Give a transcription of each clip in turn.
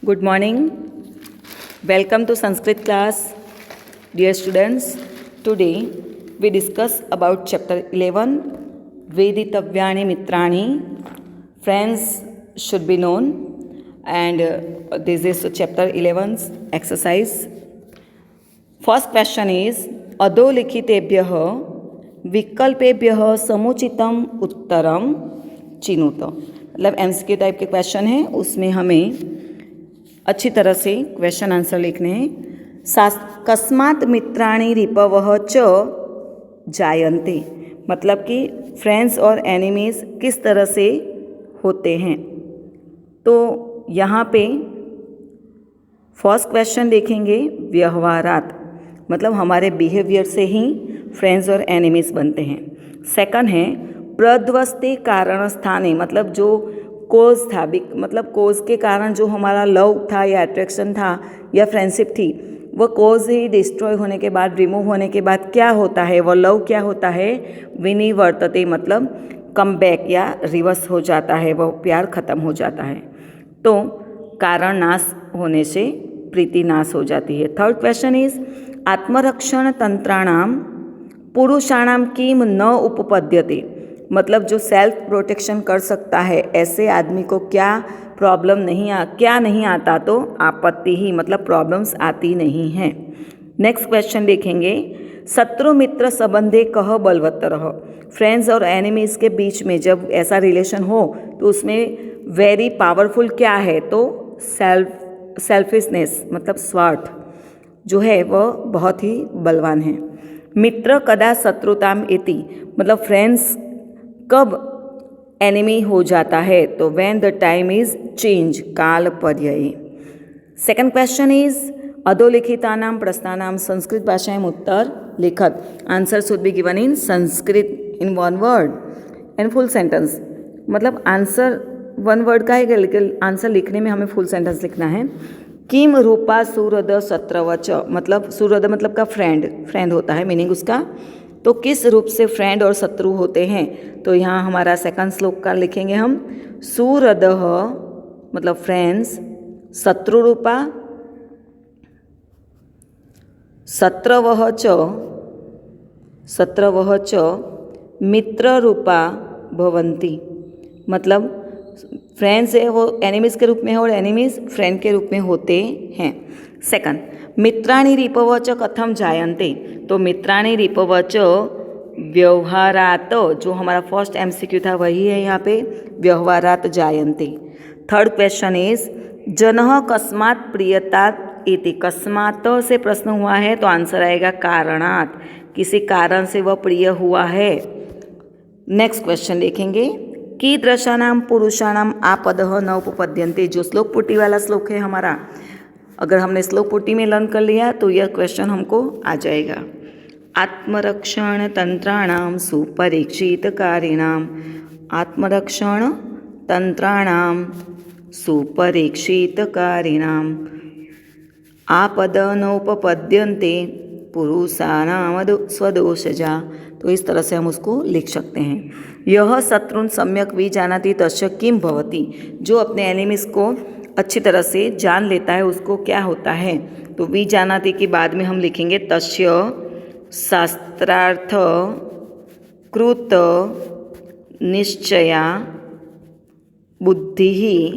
Good morning. Welcome to Sanskrit class. Dear students, today we discuss about chapter 11, Veditavyani Mitrani. Friends should be known, and this is chapter 11's exercise. First question is अधोलिखितेभ्यः विकल्पेभ्यः समुचितम उत्तरम चिनुत। मतलब MCQ type के question है, उसमें हमें अच्छी तरह से question answer लिखने हैं। कस्मात् मित्राणि रिपवः च जायन्ते, मतलब कि फ्रेंड्स और एनिमीज किस तरह से होते हैं। तो यहाँ पे फर्स्ट क्वेश्चन देखेंगे व्यवहारात, मतलब हमारे बिहेवियर से ही फ्रेंड्स और एनिमीज बनते हैं। सेकंड है प्रध्वस्ते कारण स्थाने, मतलब जो कोज था, मतलब कोज के कारण जो हमारा लव था या अट्रैक्शन था या फ्रेंडशिप थी, वो कोज ही डिस्ट्रॉय होने के बाद, रिमूव होने के बाद क्या होता है, वो लव क्या होता है, विनिवर्तते, मतलब कम बैक या रिवर्स हो जाता है, वो प्यार खत्म हो जाता है। तो कारण नाश होने से प्रीति नाश हो जाती है। थर्ड क्वेश्चन इज आत्मरक्षण तंत्राणाम पुरुषाणाम किम न उपपद्यते, मतलब जो सेल्फ प्रोटेक्शन कर सकता है ऐसे आदमी को क्या प्रॉब्लम नहीं आता, तो आपत्ति ही, मतलब प्रॉब्लम्स आती नहीं हैं। नेक्स्ट क्वेश्चन देखेंगे शत्रु मित्र संबंधे कह बलवत्तरः, फ्रेंड्स और एनिमीज के बीच में जब ऐसा रिलेशन हो तो उसमें वेरी पावरफुल क्या है, तो सेल्फिशनेस, मतलब स्वार्थ जो है वह बहुत ही बलवान है। मित्र कदा शत्रुताम इति, मतलब फ्रेंड्स कब एनिमी हो जाता है, तो when the time is change, काल पर्याय। सेकंड क्वेश्चन इज अधोलिखितानां प्रश्नानां संस्कृत भाषा में उत्तर लिखत। Answer should be given in Sanskrit in one word and full sentence, मतलब आंसर वन वर्ड का है, लेकिन आंसर लिखने में हमें फुल सेंटेंस लिखना है। किम रूपा सुहृद शत्रवच, मतलब सुहृद मतलब का फ्रेंड होता है, मीनिंग उसका, तो किस रूप से फ्रेंड और शत्रु होते हैं। तो यहाँ हमारा सेकंड श्लोक का लिखेंगे हम, सुहृदः मतलब फ्रेंड्स, शत्रु रूपा, शत्रवः च मित्र रूपा भवन्ति, मतलब फ्रेंड्स है वो एनिमीज के रूप में है और एनिमीज फ्रेंड के रूप में होते हैं। सेकंड मित्राणि रिपवच कथम जायन्ते, तो मित्राणि रिपवच व्यवहारात, जो हमारा फर्स्ट एमसीक्यू था वही है यहाँ पे, व्यवहारात जायन्ते। थर्ड क्वेश्चन इज जनः कस्मात् प्रियतात इति, कस्मात् से प्रश्न हुआ है तो आंसर आएगा कारणात्, किसी कारण से वह प्रिय हुआ है। नेक्स्ट क्वेश्चन देखेंगे कीदृशानां पुरुषाणां आपदः न उपपद्यन्ते, जो श्लोक पुटी वाला श्लोक है हमारा, अगर हमने श्लोक पुटी में लर्न कर लिया तो यह क्वेश्चन हमको आ जाएगा। आत्मरक्षण तंत्राणाम सुपरीक्षितकारिणाम, आत्मरक्षण तंत्राणाम सुपरीक्षितकारिणाम आपद नोपपद्यन्ते पुरुषाणाम स्वदोषजा, तो इस तरह से हम उसको लिख सकते हैं। यह शत्रुन सम्यक विजानाति तस्य किम भवति, जो अपने एनिमीज को अच्छी तरह से जान लेता है उसको क्या होता है, तो विजानाति के बाद में हम लिखेंगे तस्य शास्त्रार्थ कृत निश्चया बुद्धि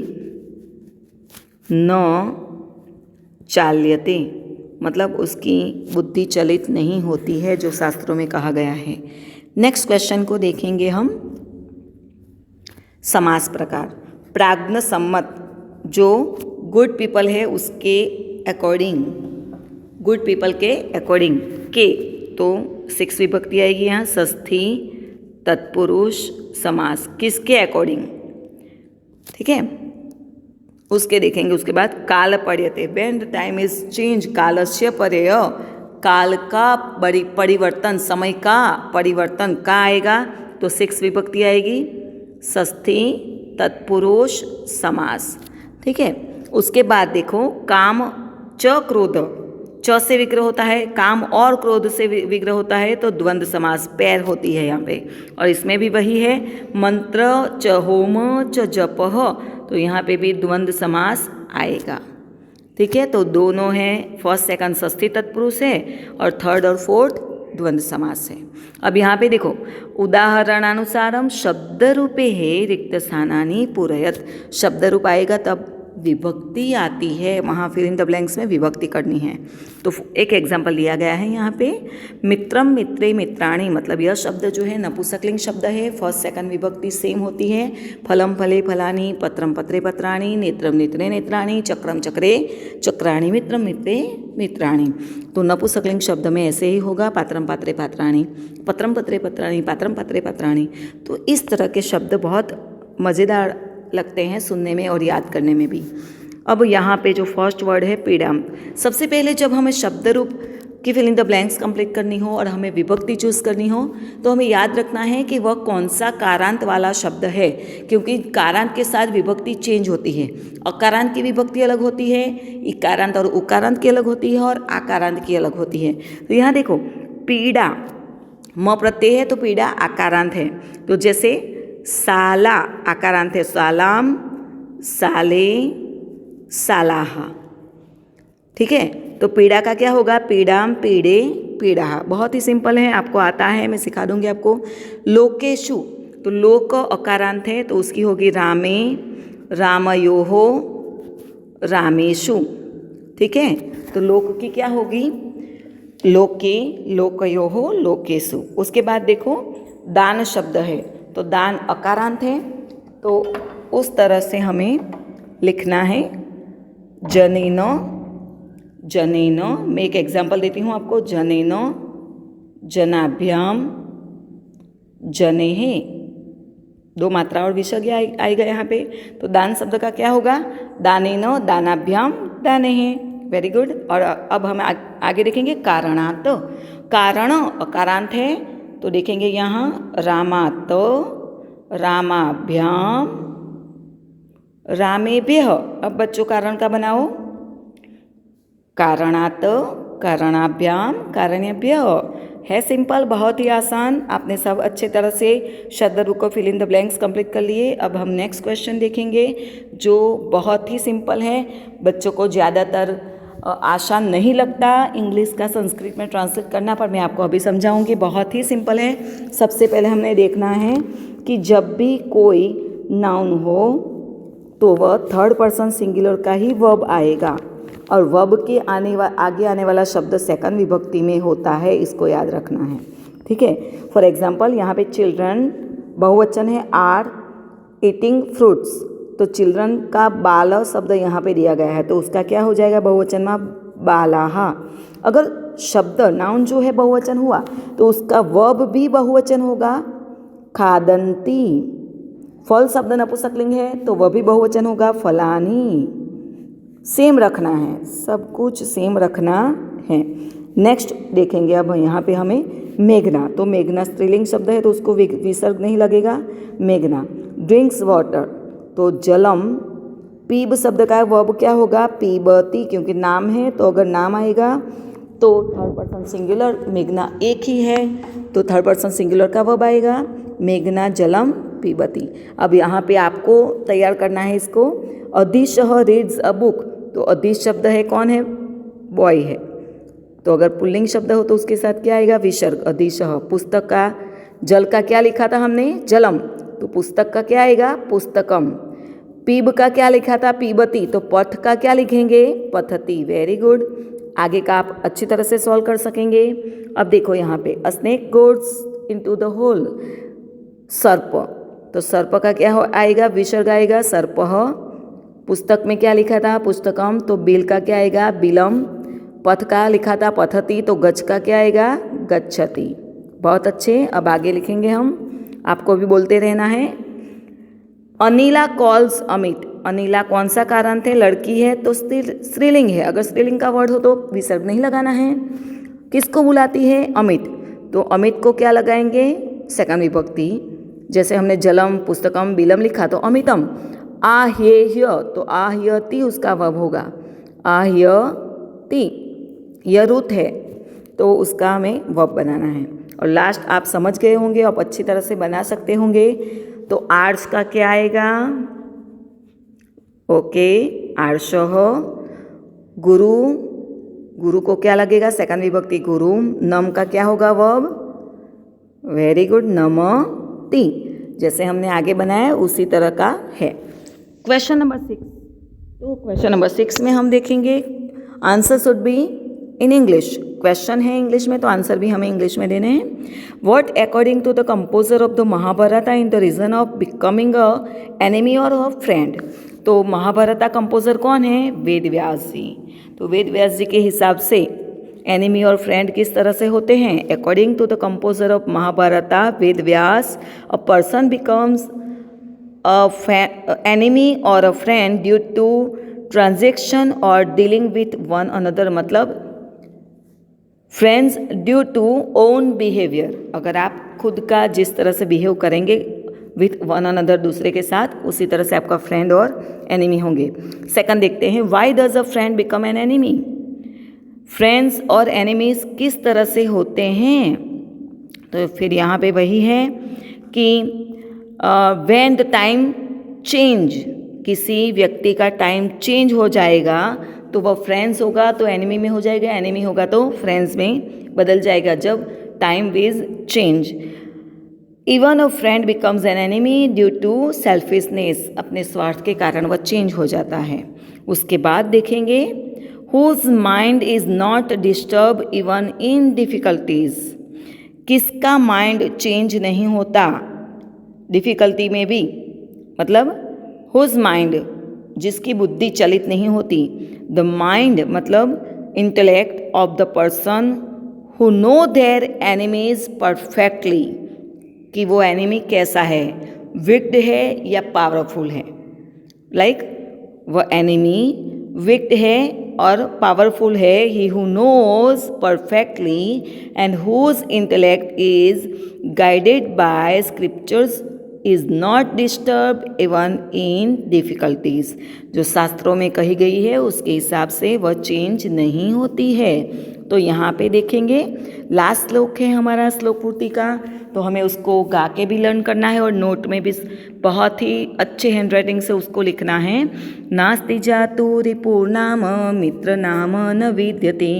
न चाल्यते, मतलब उसकी बुद्धि चलित नहीं होती है, जो शास्त्रों में कहा गया है। नेक्स्ट क्वेश्चन को देखेंगे हम समास प्रकार। प्राज्ञ सम्मत, जो गुड पीपल है उसके अकॉर्डिंग, गुड पीपल के अकॉर्डिंग के, तो 6 विभक्ति आएगी यहाँ, षष्ठी तत्पुरुष समास, किसके अकॉर्डिंग, ठीक है, उसके देखेंगे। उसके बाद काल पर्यते, when the time is change, कालस्य पर्यय, काल का परिवर्तन, समय का परिवर्तन का आएगा, तो 6 विभक्ति आएगी, षष्ठी तत्पुरुष समास, ठीक है। उसके बाद देखो काम च क्रोध, च से विग्रह होता है, काम और क्रोध से विग्रह होता है, तो द्वंद्व समास पैर होती है यहाँ पे, और इसमें भी वही है। मंत्र च होम च जपः, तो यहाँ पे भी द्वंद्व समास आएगा। ठीक है, तो दोनों हैं, फर्स्ट सेकंड षष्ठी तत्पुरुष है और थर्ड और फोर्थ द्वंद्व समास है। अब यहाँ पे देखो, उदाहरणानुसारम शब्द रूपे है रिक्त स्थानानि पूरयत। शब्द रूप आएगा तब विभक्ति आती है, वहाँ फिर इन द ब्लैंक्स में विभक्ति करनी है। तो एक एग्जाम्पल दिया गया है यहाँ पे, मित्रम मित्रे मित्राणि, मतलब यह शब्द जो है नपुंसकलिंग शब्द है, फर्स्ट सेकंड विभक्ति सेम होती है। फलम फले फलानि, पत्रम पत्रे पत्राणि, नेत्रम नेत्रे नेत्राणि, चक्रम चक्रे चक्राणि, मित्रम मित्रे मित्राणि। तो नपुंसकलिंग शब्द में ऐसे ही होगा, पात्रम पात्रे पात्राणि, पत्रम पत्रे पत्राणि, पात्रम पत्रे पत्राणि। तो इस तरह के शब्द बहुत मज़ेदार लगते हैं सुनने में और याद करने में भी। अब यहाँ पे जो फर्स्ट वर्ड है पीड़ा, सबसे पहले जब हमें शब्द रूप की fill in the blanks complete करनी हो और हमें विभक्ति चूज़ करनी हो तो हमें याद रखना है कि वह कौन सा कारांत वाला शब्द है, क्योंकि कारांत के साथ विभक्ति चेंज होती है। अकारांत की विभक्ति अलग होती है, इकारांत और उकारांत की अलग होती है और आकारांत की अलग होती है। तो यहाँ देखो, पीड़ा म प्रत्यय है तो पीड़ा आकारांत है। तो जैसे साला आकारांत है, सालाम, साले, सालाहा। ठीक है, तो पीड़ा का क्या होगा, पीड़ाम, पीड़े, पीड़ा। बहुत ही सिंपल है, आपको आता है, मैं सिखा दूंगी आपको। लोकेशु, तो लोक अकारांत है तो उसकी होगी रामे, रामयोहो, रामेशु। ठीक है, तो लोक की क्या होगी, लोके, लोकयोहो, लोकेशु। उसके बाद देखो दान शब्द है, तो दान अकारांत है, तो उस तरह से हमें लिखना है जनेन, जनेन। मैं एक एग्जांपल देती हूँ आपको, जनेन, जनाभ्याम, जनेह। दो मात्रा और विसर्ग आएगा यहाँ पे। तो दान शब्द का क्या होगा, दानेन, दानाभ्याम, दानेह। Very good. और अब हम आगे देखेंगे कारणात। कारण अकारांत है तो देखेंगे यहाँ रामात, रामाभ्याम, रामेभ्य। अब बच्चों कारण का बनाओ, कारणात, कारणाभ्याम, कारण्यभ्य। है सिंपल, बहुत ही आसान। आपने सब अच्छे तरह से शब्द रूप को fill in the blanks complete कर लिए। अब हम नेक्स्ट क्वेश्चन देखेंगे जो बहुत ही सिंपल है, बच्चों को ज़्यादातर आसान नहीं लगता इंग्लिश का संस्कृत में ट्रांसलेट करना, पर मैं आपको अभी समझाऊंगी। बहुत ही सिंपल है। सबसे पहले हमने देखना है कि जब भी कोई नाउन हो तो वह थर्ड पर्सन सिंगुलर का ही वर्ब आएगा और वर्ब के आगे आने वाला शब्द सेकंड विभक्ति में होता है, इसको याद रखना है। ठीक है, फॉर एग्जाम्पल यहाँ पे चिल्ड्रन बहुवचन है, आर ईटिंग फ्रूट्स। तो चिल्ड्रन का बाल शब्द यहाँ पे दिया गया है तो उसका क्या हो जाएगा बहुवचन में, बालाहा। अगर शब्द नाउन जो है बहुवचन हुआ तो उसका वर्ब भी बहुवचन होगा, खादंती। फल शब्द नपुंसकलिंग है तो वह भी बहुवचन होगा, फलानी। सेम रखना है, सब कुछ सेम रखना है। नेक्स्ट देखेंगे अब यहाँ पे हमें मेघना। तो मेघना स्त्रीलिंग शब्द है तो उसको विसर्ग नहीं लगेगा, मेघना। ड्रिंक्स वाटर, तो जलम। पीब शब्द का वर्ब क्या होगा, पीबती, क्योंकि नाम है तो अगर नाम आएगा तो थर्ड पर्सन सिंगुलर, मेघना एक ही है तो थर्ड पर्सन सिंगुलर का वर्ब आएगा, मेघना जलम पीबती। अब यहाँ पे आपको तैयार करना है इसको। अधिशः रीड्स अ बुक, तो अधिश शब्द है, कौन है, बॉय है। तो अगर पुल्लिंग शब्द हो तो उसके साथ क्या आएगा, विसर्ग, अधिशः। पुस्तक का जल का क्या लिखा था हमने, जलम, तो पुस्तक का क्या आएगा, पुस्तकम। पीब का क्या लिखा था, पीबती, तो पथ का क्या लिखेंगे, पथती। Very good. आगे का आप अच्छी तरह से सॉल्व कर सकेंगे। अब देखो यहाँ पे, a snake goes into the hole, सर्प, तो सर्प का क्या आएगा, विसर्ग आएगा, सर्पः। पुस्तक में क्या लिखा था, पुस्तकम, तो बिल का क्या आएगा, बिलम। पथ का लिखा था, पथती, तो गज का क्या आएगा, गच्छति। बहुत अच्छे। अब आगे लिखेंगे हम, आपको भी बोलते रहना है। अनिला कॉल्स अमित, अनिला कौन सा कारांत है, लड़की है तो स्त्रीलिंग है। अगर स्त्रीलिंग का वर्ड हो तो विसर्ग नहीं लगाना है। किसको बुलाती है, अमित, तो अमित को क्या लगाएंगे, सेकंड विभक्ति। जैसे हमने जलम, पुस्तकम, बिलम लिखा तो अमितम। आह्येय, तो आह्यति उसका वर्ब होगा, आह्यति। यह रुत है तो उसका हमें वर्ब बनाना है। और लास्ट आप समझ गए होंगे, आप अच्छी तरह से बना सकते होंगे। तो आर्ट्स का क्या आएगा, ओके, आर्षः, गुरु, गुरु को क्या लगेगा? सेकंड विभक्ति गुरु। नम का क्या होगा वर्ब? Very good, नमति। जैसे हमने आगे बनाया उसी तरह का है। Question number 6। तो क्वेश्चन नंबर 6 में हम देखेंगे answer should be in English. Question है इंग्लिश में तो आंसर भी हमें इंग्लिश में देने हैं। What according to the composer of the Mahabharata in the reason of becoming a enemy और अ फ्रेंड। तो महाभारत कंपोजर कौन है? वेद व्यास जी। तो वेद व्यास जी के हिसाब से एनिमी और फ्रेंड किस तरह से होते हैं? According to the composer of Mahabharata Ved Vyas, a person becomes enemy और a friend due to transaction or dealing with one another. मतलब friends due to own behaviour. अगर आप खुद का जिस तरह से बिहेव करेंगे विथ वन अनदर, दूसरे के साथ, उसी तरह से आपका फ्रेंड और एनिमी होंगे। सेकंड देखते हैं, why does a friend become an enemy. Friends और एनिमीज किस तरह से होते हैं? तो फिर यहाँ पे वही है कि व्हेन द टाइम चेंज, किसी व्यक्ति का टाइम चेंज हो जाएगा तो वह फ्रेंड्स होगा तो एनिमी में हो जाएगा, एनिमी होगा तो फ्रेंड्स में बदल जाएगा जब टाइम विज change. Even a friend becomes an enemy due to selfishness, अपने स्वार्थ के कारण वह चेंज हो जाता है। उसके बाद देखेंगे, whose mind is not disturb even in difficulties. किसका माइंड चेंज नहीं होता डिफिकल्टी में भी? मतलब हुज माइंड, जिसकी बुद्धि चलित नहीं होती। द माइंड मतलब intellect of the person who know their enemies perfectly, कि वो एनिमी कैसा है, विक्ड है या पावरफुल है। लाइक वह एनिमी विक्ड है और पावरफुल है। He who knows perfectly and whose intellect is guided by scriptures is not disturb even in difficulties. जो शास्त्रों में कही गई है उसके हिसाब से वह चेंज नहीं होती है। तो यहाँ पे देखेंगे लास्ट श्लोक है हमारा श्लोक पूर्ति का, तो हमें उसको गा के भी लर्न करना है और नोट में भी बहुत ही अच्छे हैंडराइटिंग से उसको लिखना है। नास्ति जातु रिपुर्नाम मित्र नाम न विद्यते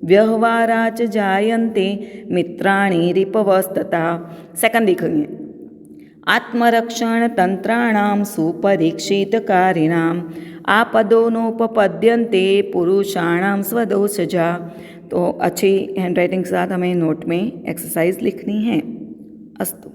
व्यवहाराच जायन्ते मित्राणि रिपवस्तता। सेकंड देखेंगे, आत्मरक्षण तंत्राणाम सुपरीक्षितकारिणाम आपदो नोपपद्यन्ते पुरुषाणाम स्वदोषजा। तो अच्छी हैंडराइटिंग के साथ हमें नोट में एक्सरसाइज लिखनी है। अस्तु।